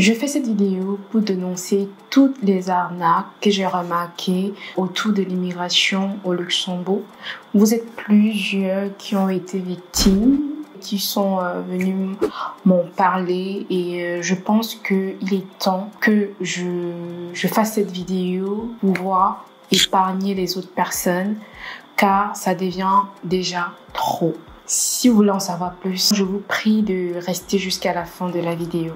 Je fais cette vidéo pour dénoncer toutes les arnaques que j'ai remarquées autour de l'immigration au Luxembourg. Vous êtes plusieurs qui ont été victimes, qui sont venus m'en parler et je pense qu'il est temps que je fasse cette vidéo pour pouvoir épargner les autres personnes car ça devient déjà trop. Si vous voulez en savoir plus, je vous prie de rester jusqu'à la fin de la vidéo.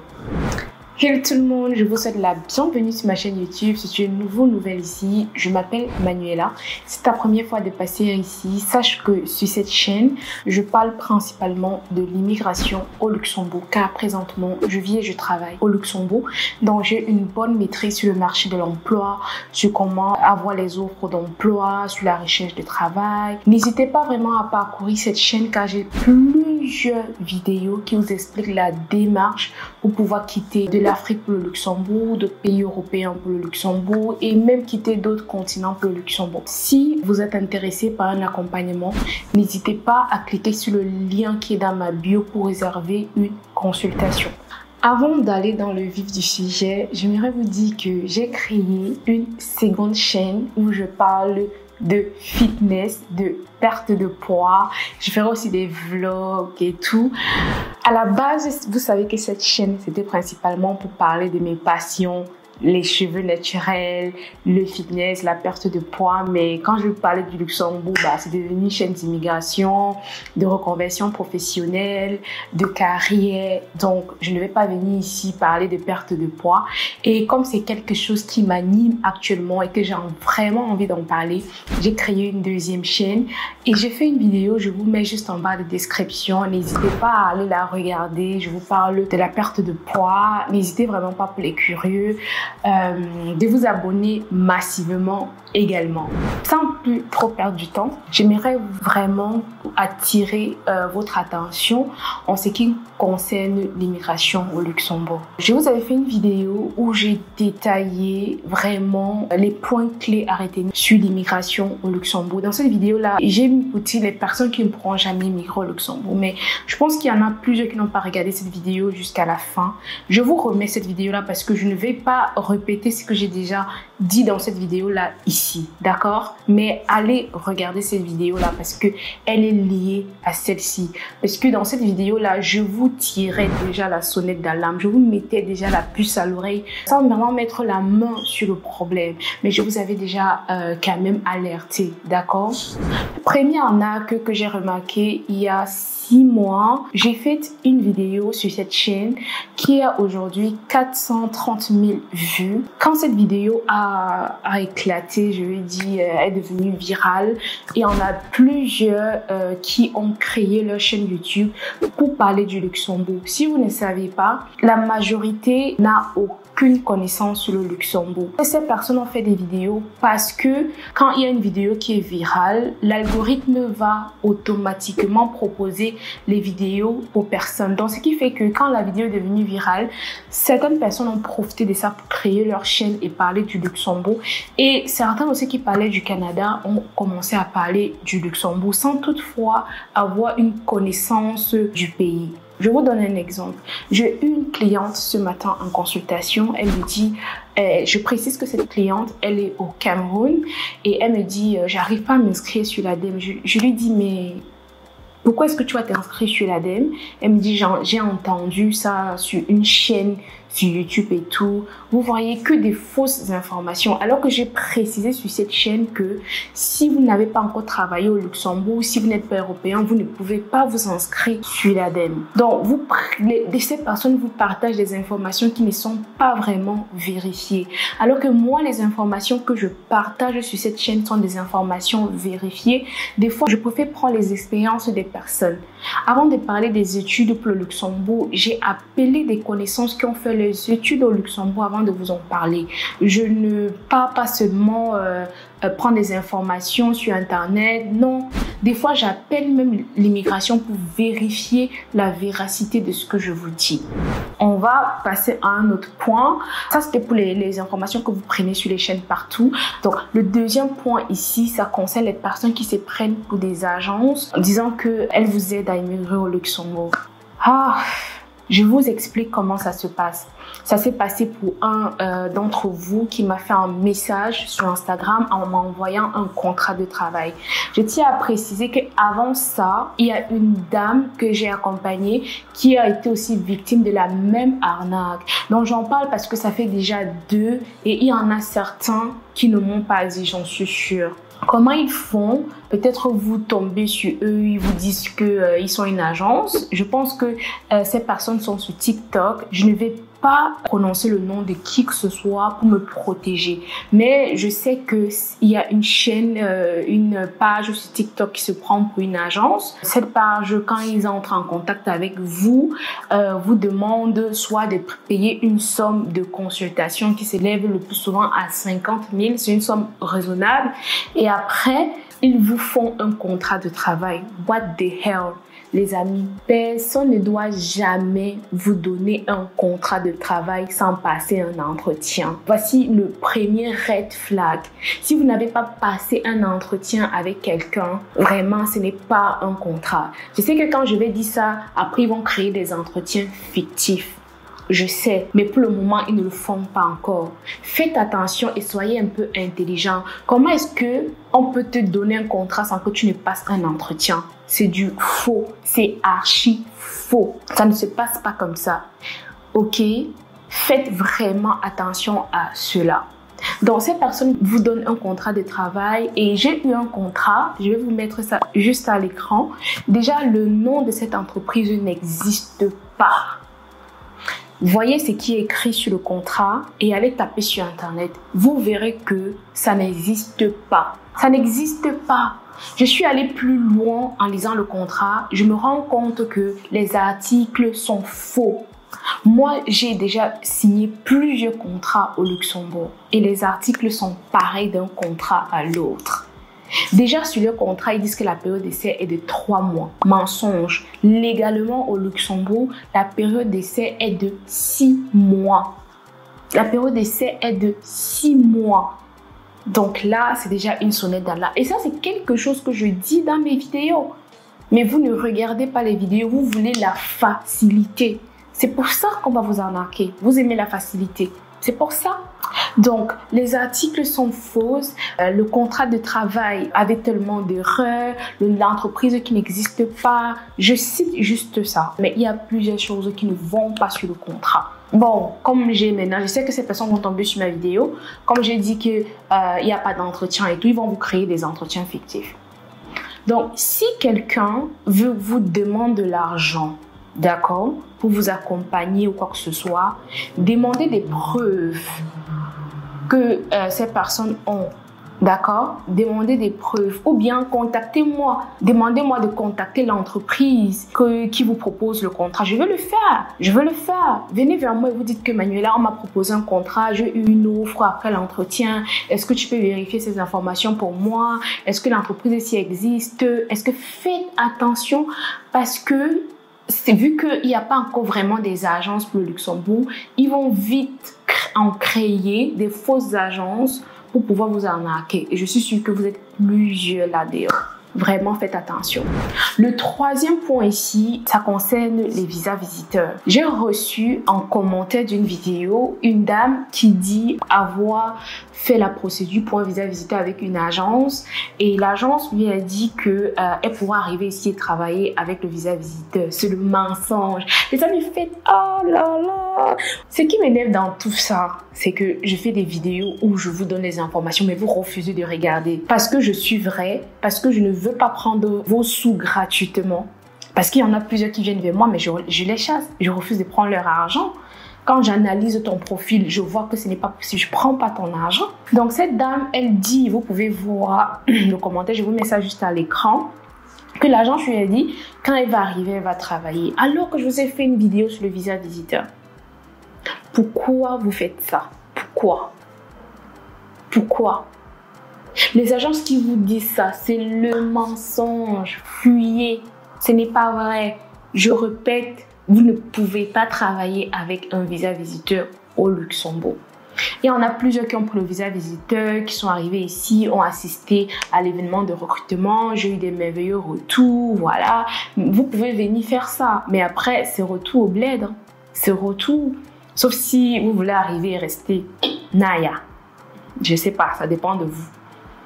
Hello tout le monde, je vous souhaite la bienvenue sur ma chaîne YouTube. Si tu es nouvelle ici, je m'appelle Manuela. Si c'est ta première fois de passer ici, sache que sur cette chaîne, je parle principalement de l'immigration au Luxembourg. Car présentement, je vis et je travaille au Luxembourg. Donc j'ai une bonne maîtrise sur le marché de l'emploi, sur comment avoir les offres d'emploi, sur la recherche de travail. N'hésitez pas vraiment à parcourir cette chaîne car j'ai plusieurs vidéos qui vous expliquent la démarche pour pouvoir quitter de l'Afrique pour le Luxembourg, d'autres pays européens pour le Luxembourg et même quitter d'autres continents pour le Luxembourg. Si vous êtes intéressé par un accompagnement, n'hésitez pas à cliquer sur le lien qui est dans ma bio pour réserver une consultation. Avant d'aller dans le vif du sujet, j'aimerais vous dire que j'ai créé une seconde chaîne où je parle de fitness, de perte de poids. Je ferai aussi des vlogs et tout. À la base, vous savez que cette chaîne, c'était principalement pour parler de mes passions, les cheveux naturels, le fitness, la perte de poids. Mais quand je parlais du Luxembourg, c'est devenu une chaîne d'immigration, de reconversion professionnelle, de carrière. Donc, je ne vais pas venir ici parler de perte de poids. Et comme c'est quelque chose qui m'anime actuellement et que j'ai vraiment envie d'en parler, j'ai créé une deuxième chaîne et j'ai fait une vidéo. Je vous mets juste en bas de description. N'hésitez pas à aller la regarder. Je vous parle de la perte de poids. N'hésitez vraiment pas pour les curieux. De vous abonner massivement également. Sans plus trop perdre du temps, j'aimerais vraiment attirer votre attention en ce qui concerne l'immigration au Luxembourg. Je vous avais fait une vidéo où j'ai détaillé vraiment les points clés à retenir sur l'immigration au Luxembourg. Dans cette vidéo-là, j'ai mis pour les personnes qui ne pourront jamais immigrer au Luxembourg. Mais je pense qu'il y en a plusieurs qui n'ont pas regardé cette vidéo jusqu'à la fin. Je vous remets cette vidéo-là parce que je ne vais pas répéter ce que j'ai déjà dit dans cette vidéo-là ici, d'accord? Mais allez regarder cette vidéo-là parce que elle est liée à celle-ci. Parce que dans cette vidéo-là, je vous tirais déjà la sonnette d'alarme, je vous mettais déjà la puce à l'oreille sans vraiment mettre la main sur le problème. Mais je vous avais déjà quand même alerté, d'accord? Première arnaque que j'ai remarqué il y a 6 mois, j'ai fait une vidéo sur cette chaîne qui a aujourd'hui 430 000 vues. Quand cette vidéo a éclaté, je vais dire, est devenue virale et on a plusieurs qui ont créé leur chaîne YouTube pour parler du Luxembourg. Si vous ne savez pas, la majorité n'a aucune connaissance sur le Luxembourg. Et ces personnes ont fait des vidéos parce que quand il y a une vidéo qui est virale, l'algorithme va automatiquement proposer les vidéos aux personnes. Donc, ce qui fait que quand la vidéo est devenue virale, certaines personnes ont profité de ça pour créer leur chaîne et parler du Luxembourg. Et certains aussi qui parlaient du Canada ont commencé à parler du Luxembourg sans toutefois avoir une connaissance du pays. Je vous donne un exemple. J'ai eu une cliente ce matin en consultation. Elle me dit, je précise que cette cliente, elle est au Cameroun et elle me dit, j'arrive pas à m'inscrire sur l'ADEME. Je lui dis, mais pourquoi est-ce que tu vas t'inscrire sur l'ADEME? Elle me dit, j'ai entendu ça sur une chaîne sur YouTube et tout. Vous voyez que des fausses informations. Alors que j'ai précisé sur cette chaîne que si vous n'avez pas encore travaillé au Luxembourg, si vous n'êtes pas européen, vous ne pouvez pas vous inscrire sur l'ADEME. Donc, ces personnes vous partagent des informations qui ne sont pas vraiment vérifiées. Alors que moi, les informations que je partage sur cette chaîne sont des informations vérifiées. Des fois, je préfère prendre les expériences des personnes. Avant de parler des études pour le Luxembourg, j'ai appelé des connaissances qui ont fait les études au Luxembourg avant de vous en parler. Je ne pars pas seulement prendre des informations sur Internet. Non, des fois, j'appelle même l'immigration pour vérifier la véracité de ce que je vous dis. On va passer à un autre point. Ça, c'était pour les informations que vous prenez sur les chaînes partout. Donc, le deuxième point ici, ça concerne les personnes qui se prennent pour des agences en disant qu'elles vous aident à immigrer au Luxembourg. Je vous explique comment ça se passe. Ça s'est passé pour un d'entre vous qui m'a fait un message sur Instagram en m'envoyant un contrat de travail. Je tiens à préciser qu'avant ça, il y a une dame que j'ai accompagnée qui a été aussi victime de la même arnaque. Donc j'en parle parce que ça fait déjà 2 et il y en a certains qui ne m'ont pas dit, j'en suis sûre. Comment ils font? Peut-être vous tombez sur eux, ils vous disent qu'ils sont une agence. Je pense que ces personnes sont sur TikTok. Je ne vais pas prononcer le nom de qui que ce soit pour me protéger. Mais je sais qu'il y a une chaîne, une page sur TikTok qui se prend pour une agence. Cette page, quand ils entrent en contact avec vous, vous demande soit de payer une somme de consultation qui s'élève le plus souvent à 50 000. C'est une somme raisonnable. Et après, ils vous font un contrat de travail. What the hell? Les amis, personne ne doit jamais vous donner un contrat de travail sans passer un entretien. Voici le premier red flag. Si vous n'avez pas passé un entretien avec quelqu'un, vraiment, ce n'est pas un contrat. Je sais que quand je vais dire ça, après, ils vont créer des entretiens fictifs. Je sais, mais pour le moment, ils ne le font pas encore. Faites attention et soyez un peu intelligent. Comment est-ce que on peut te donner un contrat sans que tu ne passes un entretien? C'est du faux. C'est archi faux. Ça ne se passe pas comme ça. Ok? Faites vraiment attention à cela. Donc, ces personnes vous donnent un contrat de travail et j'ai eu un contrat. Je vais vous mettre ça juste à l'écran. Déjà, le nom de cette entreprise n'existe pas. Voyez ce qui est écrit sur le contrat et allez taper sur Internet. Vous verrez que ça n'existe pas. Ça n'existe pas. Je suis allée plus loin en lisant le contrat. Je me rends compte que les articles sont faux. Moi, j'ai déjà signé plusieurs contrats au Luxembourg et les articles sont pareils d'un contrat à l'autre. Déjà, sur le contrat, ils disent que la période d'essai est de 3 mois. Mensonge. Légalement, au Luxembourg, la période d'essai est de 6 mois. La période d'essai est de 6 mois. Donc là, c'est déjà une sonnette d'alarme. Et ça, c'est quelque chose que je dis dans mes vidéos. Mais vous ne regardez pas les vidéos, vous voulez la facilité. C'est pour ça qu'on va vous arnaquer. Vous aimez la facilité. C'est pour ça. Donc, les articles sont fausses, le contrat de travail avait tellement d'erreurs, l'entreprise qui n'existe pas. Je cite juste ça. Mais il y a plusieurs choses qui ne vont pas sur le contrat. Bon, comme j'ai maintenant, je sais que ces personnes vont tomber sur ma vidéo. Comme j'ai dit qu'il n'y a pas d'entretien et tout, ils vont vous créer des entretiens fictifs. Donc, si quelqu'un vous demande de l'argent, d'accord, pour vous accompagner ou quoi que ce soit, demandez des preuves que ces personnes ont, d'accord? Demandez des preuves ou bien contactez-moi. Demandez-moi de contacter l'entreprise qui vous propose le contrat. Je vais le faire. Je veux le faire. Venez vers moi et vous dites que Manuela, on m'a proposé un contrat, j'ai eu une offre après l'entretien. Est-ce que tu peux vérifier ces informations pour moi? Est-ce que l'entreprise ici existe? Est-ce que faites attention parce que vu qu'il n'y a pas encore vraiment des agences pour le Luxembourg, ils vont vite en créer des fausses agences pour pouvoir vous arnaquer. Et je suis sûre que vous êtes plusieurs là-dedans. Vraiment, faites attention. Le troisième point ici, ça concerne les visas visiteurs. J'ai reçu en commentaire d'une vidéo une dame qui dit avoir fait la procédure pour un visa visiteur avec une agence et l'agence lui a dit qu'elle pourra arriver ici et travailler avec le visa visiteur. C'est le mensonge. Et ça lui fait oh là là. Ce qui m'énerve dans tout ça, c'est que je fais des vidéos où je vous donne les informations mais vous refusez de regarder parce que je suis vraie, parce que je ne veux pas prendre vos sous gratuitement. Parce qu'il y en a plusieurs qui viennent vers moi, mais je les chasse. Je refuse de prendre leur argent. Quand j'analyse ton profil, je vois que ce n'est pas possible. Je ne prends pas ton argent. Donc, cette dame, elle dit, vous pouvez voir le commentaire, je vous mets ça juste à l'écran, que l'agence lui a dit, quand elle va arriver, elle va travailler. Alors que je vous ai fait une vidéo sur le visa visiteur. Pourquoi vous faites ça? Pourquoi? Pourquoi? Les agences qui vous disent ça, c'est le mensonge. Fuyez. Ce n'est pas vrai. Je répète, vous ne pouvez pas travailler avec un visa visiteur au Luxembourg. Et on a plusieurs qui ont pris le visa visiteur, qui sont arrivés ici, ont assisté à l'événement de recrutement. J'ai eu des merveilleux retours, voilà. Vous pouvez venir faire ça. Mais après, c'est retour au bled. ce retour. Sauf si vous voulez arriver et rester Naya. Je sais pas, ça dépend de vous.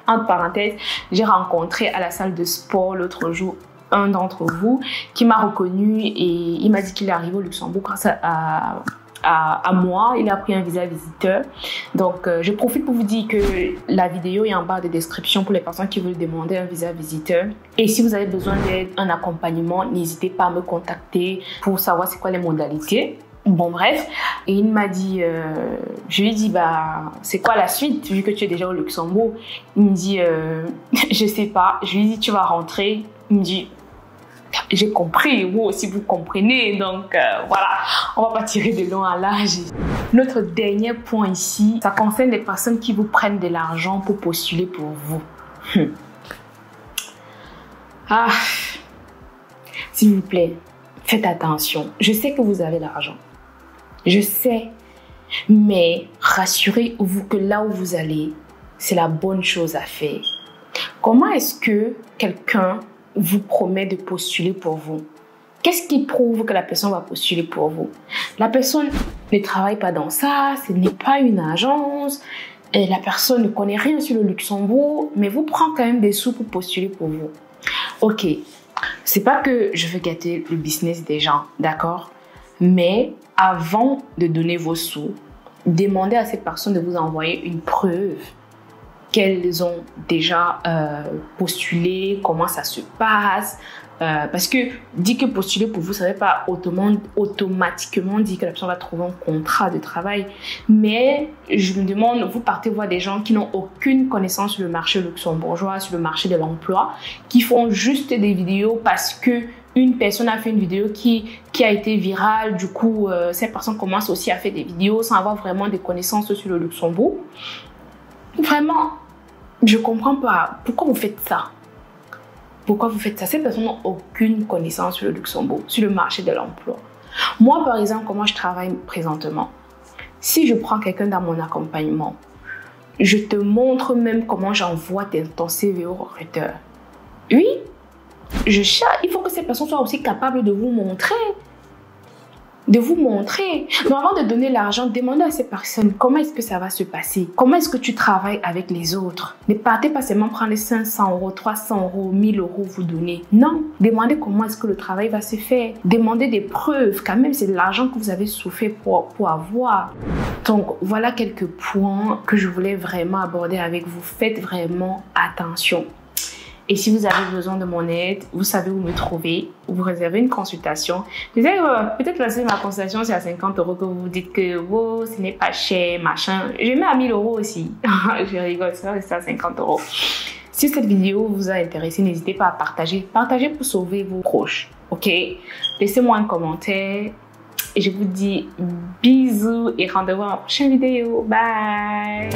Entre parenthèses, j'ai rencontré à la salle de sport l'autre jour un d'entre vous qui m'a reconnu et il m'a dit qu'il est arrivé au Luxembourg grâce à moi. Il a pris un visa visiteur. Donc, je profite pour vous dire que la vidéo est en barre de description pour les personnes qui veulent demander un visa visiteur. Et si vous avez besoin d'aide, un accompagnement, n'hésitez pas à me contacter pour savoir c'est quoi les modalités. Bon, bref. Et il m'a dit, je lui ai dit, bah, c'est quoi la suite vu que tu es déjà au Luxembourg? Il me dit, je sais pas. Je lui ai dit, tu vas rentrer. Il me dit, j'ai compris, vous aussi vous comprenez, donc voilà, on va pas tirer de long à large. Notre dernier point ici, ça concerne les personnes qui vous prennent de l'argent pour postuler pour vous. Ah, s'il vous plaît, faites attention. Je sais que vous avez l'argent, je sais, mais rassurez-vous que là où vous allez, c'est la bonne chose à faire. Comment est-ce que quelqu'un vous promet de postuler pour vous? Qu'est-ce qui prouve que la personne va postuler pour vous? La personne ne travaille pas dans ça, ce n'est pas une agence, et la personne ne connaît rien sur le Luxembourg, mais vous prend quand même des sous pour postuler pour vous. Ok, c'est pas que je veux gâter le business des gens, d'accord? Mais avant de donner vos sous, demandez à cette personne de vous envoyer une preuve qu'elles ont déjà postulé, comment ça se passe. Parce que dit que postuler pour vous, ça ne veut pas automatiquement dire que la personne va trouver un contrat de travail. Mais je me demande, vous partez voir des gens qui n'ont aucune connaissance sur le marché luxembourgeois, sur le marché de l'emploi, qui font juste des vidéos parce que une personne a fait une vidéo qui a été virale. Du coup, cette personne commence aussi à faire des vidéos sans avoir vraiment des connaissances sur le Luxembourg. Vraiment, je ne comprends pas. Pourquoi vous faites ça? Pourquoi vous faites ça? Ces personnes n'ont aucune connaissance sur le Luxembourg, sur le marché de l'emploi. Moi, par exemple, comment je travaille présentement? Si je prends quelqu'un dans mon accompagnement, je te montre même comment j'envoie ton CV au recruteur. Oui, il faut que ces personnes soient aussi capables de vous montrer. Donc avant de donner l'argent, demandez à ces personnes comment est-ce que ça va se passer. Comment est-ce que tu travailles avec les autres. Ne partez pas seulement prendre les 500 €, 300 €, 1000 € vous donner. Non, demandez comment est-ce que le travail va se faire. Demandez des preuves. Quand même, c'est de l'argent que vous avez souffert pour avoir. Donc, voilà quelques points que je voulais vraiment aborder avec vous. Faites vraiment attention. Et si vous avez besoin de mon aide, vous savez où me trouver. Vous réservez une consultation. Peut-être lancer ma consultation, c'est à 50 € que vous dites que oh, ce n'est pas cher, machin. Je mets à 1000 € aussi. Je rigole, c'est à 50 €. Si cette vidéo vous a intéressé, n'hésitez pas à partager. Partagez pour sauver vos proches. Ok? Laissez-moi un commentaire. Et je vous dis bisous et rendez-vous à la prochaine vidéo. Bye!